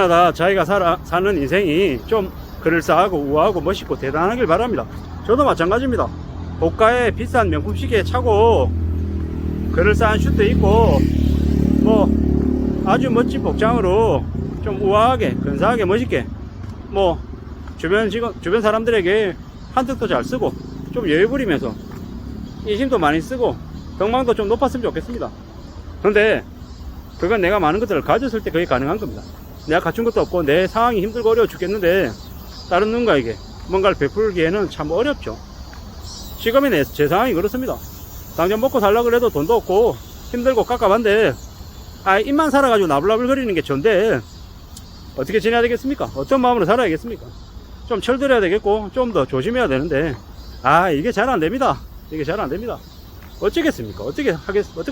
누구나 다 자기가 사는 인생이 좀 그럴싸하고 우아하고 멋있고 대단하길 바랍니다. 저도 마찬가지입니다. 고가의 비싼 명품 시계 차고 그럴싸한 슈트 입고 뭐 아주 멋진 복장으로 좀 우아하게 근사하게 멋있게 뭐 주변 사람들에게 한턱도 잘 쓰고 좀 여유 부리면서 인심도 많이 쓰고 덕망도 좀 높았으면 좋겠습니다. 그런데 그건 내가 많은 것들을 가졌을 때 그게 가능한 겁니다. 내가 갖춘 것도 없고 내 상황이 힘들고 어려워 죽겠는데 다른 누군가에게 뭔가를 베풀기에는 참 어렵죠. 지금의 제 상황이 그렇습니다. 당장 먹고 살려고 해도 돈도 없고 힘들고 깝깝한데 입만 살아가지고 나불나불 거리는 게 전데 어떻게 지내야 되겠습니까? 어떤 마음으로 살아야겠습니까? 좀 철들어야 되겠고 좀 더 조심해야 되는데 이게 잘 안됩니다. 이게 잘 안됩니다. 어쩌겠습니까? 어떻게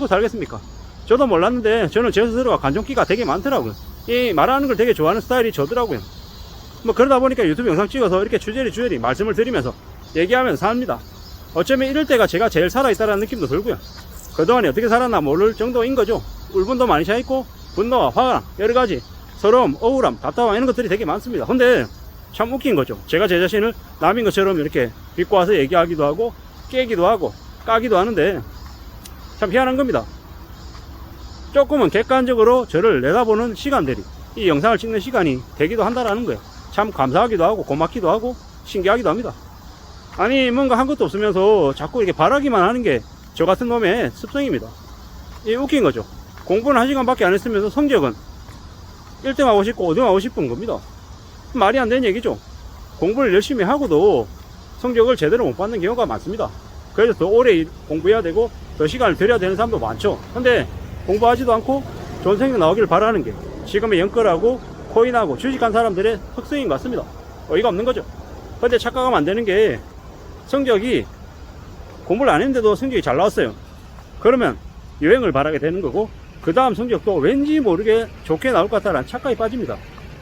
살겠습니까? 저도 몰랐는데 저는 제 스스로가 관종기가 되게 많더라고요. 이 말하는 걸 되게 좋아하는 스타일이 저더라고요. 뭐 그러다 보니까 유튜브 영상 찍어서 이렇게 주저리 말씀을 드리면서 얘기하면서 삽니다. 어쩌면 이럴 때가 제가 제일 살아있다는 느낌도 들고요. 그동안에 어떻게 살았나 모를 정도인 거죠. 울분도 많이 차있고 분노와 화가 여러가지 서러움, 억울함, 답답함 이런 것들이 되게 많습니다. 근데 참 웃긴 거죠. 제가 제 자신을 남인 것처럼 이렇게 비꼬 와서 얘기하기도 하고 깨기도 하고 까기도 하는데 참 희한한 겁니다. 조금은 객관적으로 저를 내다보는 시간들이 이 영상을 찍는 시간이 되기도 한다라는 거예요. 참 감사하기도 하고 고맙기도 하고 신기하기도 합니다. 아니 뭔가 한 것도 없으면서 자꾸 이렇게 바라기만 하는 게 저 같은 놈의 습성입니다. 이 웃긴 거죠. 공부는 1시간밖에 안 했으면서 성적은 1등 하고 싶고 5등 하고 싶은 겁니다. 말이 안 되는 얘기죠. 공부를 열심히 하고도 성적을 제대로 못 받는 경우가 많습니다. 그래서 더 오래 공부해야 되고 더 시간을 들여야 되는 사람도 많죠. 근데 공부하지도 않고 좋은 성적 나오기를 바라는 게 지금의 연끌하고 코인하고 주식한 사람들의 특성인 것 같습니다. 어이가 없는 거죠. 근데 착각하면 안 되는 게 성적이 공부를 안 했는데도 성적이 잘 나왔어요. 그러면 여행을 바라게 되는 거고 그 다음 성적도 왠지 모르게 좋게 나올 것 같다는 착각이 빠집니다.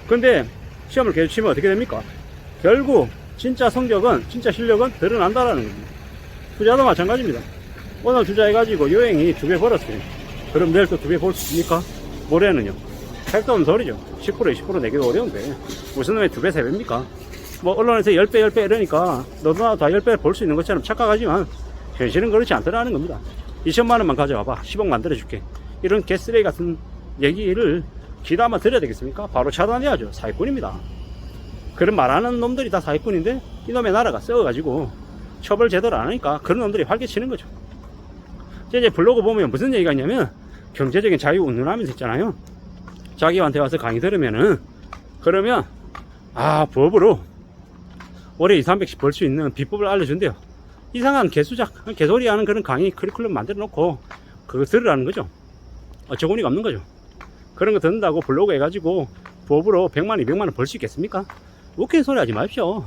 근데 시험을 계속 치면 어떻게 됩니까? 결국 진짜 성적은 진짜 실력은 드러난다라는 겁니다. 투자도 마찬가지입니다. 오늘 투자해가지고 여행이 2배 벌었어요. 그럼 내일 또 2배 벌 수 있습니까? 모레는요. 택도 없는 소리죠. 10% 20% 내기도 어려운데 무슨 놈의 2배 3배입니까? 뭐 언론에서 10배 이러니까 너도 나도 다 10배 벌 수 있는 것처럼 착각하지만 현실은 그렇지 않더라는 겁니다. 2천만원만 가져와봐 10억 만들어줄게 이런 개쓰레기 같은 얘기를 귀담아 들어야 되겠습니까? 바로 차단해야죠. 사기꾼입니다. 그런 말하는 놈들이 다 사기꾼인데 이놈의 나라가 썩어가지고 처벌 제대로 안 하니까 그런 놈들이 활개치는 거죠. 이제 블로그 보면 무슨 얘기가 있냐면 경제적인 자유 운운하면서 있잖아요. 자기한테 와서 강의 들으면은 그러면 부업으로 월에 200~300씩 벌 수 있는 비법을 알려준대요. 이상한 개소리 하는 그런 강의 커리큘럼 만들어 놓고 그거 들으라는 거죠. 어처구니가 없는 거죠. 그런 거 듣는다고 블로그 해가지고 부업으로 100만 200만원 벌 수 있겠습니까? 웃기는 소리 하지 마십시오.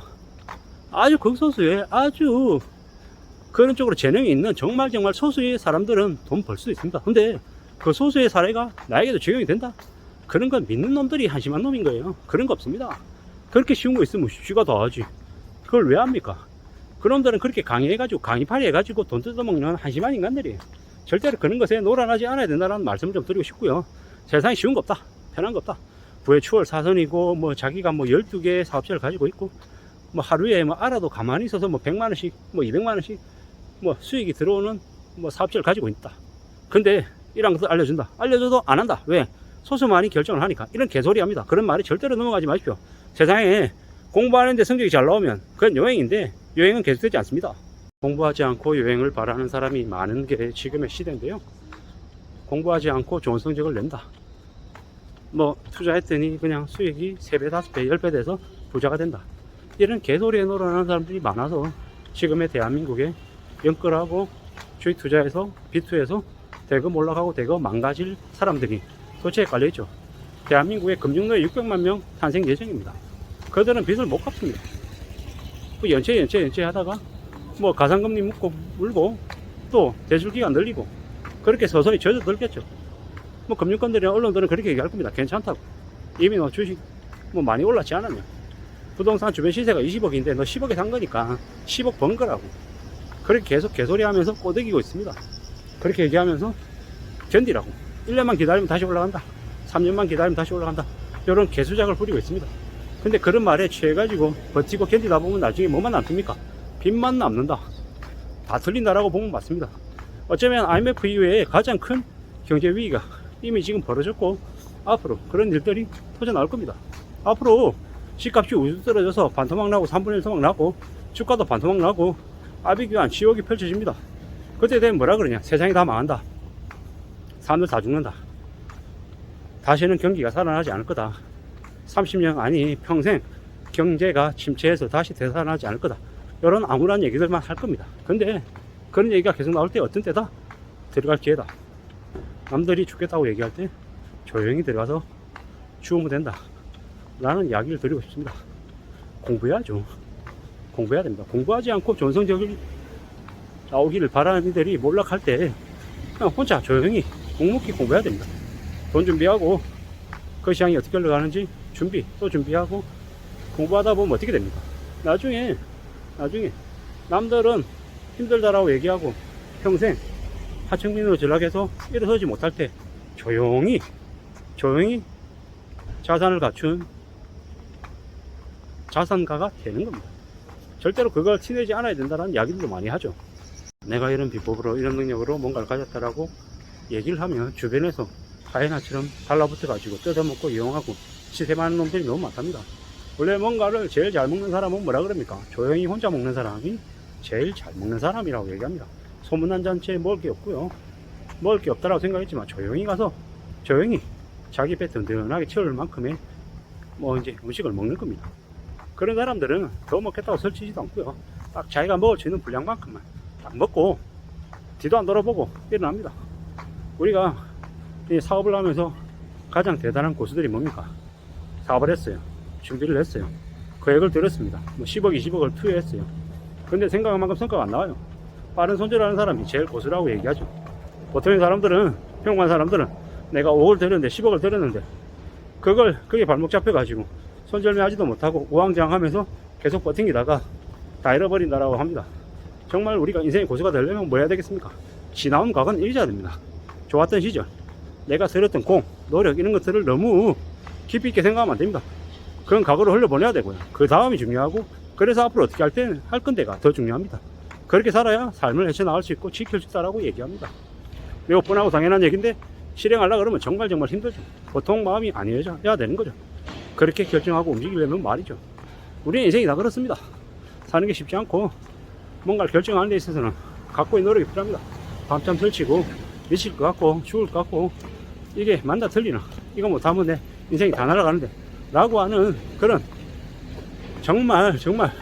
아주 극소수의 아주 그런 쪽으로 재능이 있는 정말 소수의 사람들은 돈 벌 수 있습니다. 근데 그 소수의 사례가 나에게도 적용이 된다? 그런 건 믿는 놈들이 한심한 놈인 거예요. 그런 거 없습니다. 그렇게 쉬운 거 있으면 쥐가 더 하지. 그걸 왜 합니까? 그놈들은 그렇게 강의해가지고 강의팔이 해가지고 돈 뜯어먹는 한심한 인간들이에요. 절대로 그런 것에 노란하지 않아야 된다는 말씀을 좀 드리고 싶고요. 세상에 쉬운 거 없다. 편한 거 없다. 부의 추월 사선이고 뭐 자기가 뭐 12개의 사업체를 가지고 있고 뭐 하루에 뭐 알아도 가만히 있어서 뭐 100만원씩 뭐 200만원씩 뭐 수익이 들어오는 뭐 사업체를 가지고 있다. 근데 이런 것도 알려준다. 알려줘도 안 한다. 왜? 소수만이 결정을 하니까. 이런 개소리 합니다. 그런 말이 절대로 넘어가지 마십시오. 세상에 공부하는데 성적이 잘 나오면 그건 여행인데 여행은 계속되지 않습니다. 공부하지 않고 여행을 바라는 사람이 많은 게 지금의 시대인데요. 공부하지 않고 좋은 성적을 낸다. 뭐 투자했더니 그냥 수익이 3배, 5배, 10배 돼서 부자가 된다. 이런 개소리에 놀아나는 사람들이 많아서 지금의 대한민국에 연끌하고 주식 투자해서 비투에서 대거 올라가고 대거 망가질 사람들이 도처에 깔려있죠. 대한민국의 금융노예 600만 명 탄생 예정입니다. 그들은 빚을 못 갚습니다. 연체 하다가 뭐 가상금리 물고 또 대출기간 늘리고 그렇게 서서히 젖어들겠죠. 뭐 금융권들이나 언론들은 그렇게 얘기할 겁니다. 괜찮다고. 이미 너 주식 뭐 많이 올랐지 않았냐. 부동산 주변 시세가 20억인데 너 10억에 산 거니까 10억 번 거라고. 그렇게 계속 개소리 하면서 꼬드기고 있습니다. 그렇게 얘기하면서 견디라고. 1년만 기다리면 다시 올라간다. 3년만 기다리면 다시 올라간다. 이런 개수작을 부리고 있습니다. 근데 그런 말에 취해가지고 버티고 견디다 보면 나중에 뭐만 남습니까? 빚만 남는다. 다 틀린다라고 보면 맞습니다. 어쩌면 IMF 이후에 가장 큰 경제 위기가 이미 지금 벌어졌고 앞으로 그런 일들이 터져 나올 겁니다. 앞으로 집값이 우뚝 떨어져서 반토막 나고 3분의 1 토막 나고 주가도 반토막 나고 아비규환 지옥이 펼쳐집니다. 그때 되면 뭐라 그러냐? 세상이 다 망한다. 사람들 다 죽는다. 다시는 경기가 살아나지 않을 거다. 30년 아니 평생 경제가 침체해서 다시 되살아나지 않을 거다. 이런 암울한 얘기들만 할 겁니다. 근데 그런 얘기가 계속 나올 때 어떤 때다? 들어갈 기회다. 남들이 죽겠다고 얘기할 때 조용히 들어가서 죽으면 된다 라는 이야기를 드리고 싶습니다. 공부해야죠. 공부해야 됩니다. 공부하지 않고 전성적이 나오기를 바라는 이들이 몰락할 때 그냥 혼자 조용히 묵묵히 공부해야 됩니다. 돈 준비하고 그 시장이 어떻게 흘러가는지 또 준비하고 공부하다 보면 어떻게 됩니까? 나중에 남들은 힘들다라고 얘기하고 평생 하청민으로 전락해서 일어서지 못할 때 조용히 자산을 갖춘 자산가가 되는 겁니다. 절대로 그걸 티내지 않아야 된다는 이야기들도 많이 하죠. 내가 이런 비법으로 이런 능력으로 뭔가를 가졌다라고 얘기를 하면 주변에서 하이에나처럼 달라붙어 가지고 뜯어먹고 이용하고 시세많은 놈들이 너무 많답니다. 원래 뭔가를 제일 잘 먹는 사람은 뭐라 그럽니까? 조용히 혼자 먹는 사람이 제일 잘 먹는 사람이라고 얘기합니다. 소문난 잔치에 먹을 게 없고요. 먹을 게 없다라고 생각했지만 조용히 가서 조용히 자기 배 든든하게 채울 만큼의 이제 음식을 먹는 겁니다. 그런 사람들은 더 먹겠다고 설치지도 않고요. 딱 자기가 먹을 수 있는 분량만큼만 딱 먹고 뒤도 안 돌아보고 일어납니다. 우리가 이 사업을 하면서 가장 대단한 고수들이 뭡니까? 사업을 했어요. 준비를 했어요. 계획을 들었습니다. 10억, 20억을 투여했어요. 근데 생각한 만큼 성과가 안 나와요. 빠른 손질하는 사람이 제일 고수라고 얘기하죠. 보통의 사람들은, 평범한 사람들은 내가 5억을 들였는데 10억을 들였는데 그게 발목 잡혀가지고 손절매 하지도 못하고 우왕좌왕하면서 계속 버팅기다가 다 잃어버린다라고 합니다. 정말 우리가 인생의 고수가 되려면 뭐 해야 되겠습니까? 지나온 과거는 잊어야 됩니다. 좋았던 시절, 내가 들였던 공, 노력 이런 것들을 너무 깊이 있게 생각하면 안 됩니다. 그런 과거를 흘려보내야 되고요. 그 다음이 중요하고, 그래서 앞으로 어떻게 할 때는 할 건데가 더 중요합니다. 그렇게 살아야 삶을 헤쳐나갈 수 있고 지킬 수 있다라고 얘기합니다. 매우 뻔하고 당연한 얘기인데 실행하려고 그러면 정말 힘들죠. 보통 마음이 아니어야 되는 거죠. 그렇게 결정하고 움직이려면 말이죠. 우리의 인생이 다 그렇습니다. 사는 게 쉽지 않고 뭔가를 결정하는 데 있어서는 갖고 있는 노력이 필요합니다. 밤잠 설치고 미칠 것 같고 죽을 것 같고 이게 맞나 틀리나 이거 못하면 내 인생이 다 날아가는데 라고 하는 그런 정말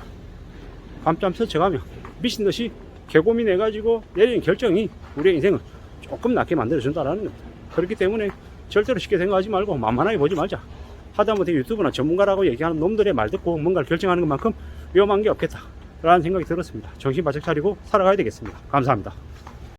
밤잠 설쳐가며 미친듯이 개고민해가지고 내린 결정이 우리의 인생을 조금 낫게 만들어준다라는 겁니다. 그렇기 때문에 절대로 쉽게 생각하지 말고 만만하게 보지 말자. 하다못해 유튜브나 전문가라고 얘기하는 놈들의 말 듣고 뭔가를 결정하는 것만큼 위험한 게 없겠다 라는 생각이 들었습니다. 정신 바짝 차리고 살아가야 되겠습니다. 감사합니다.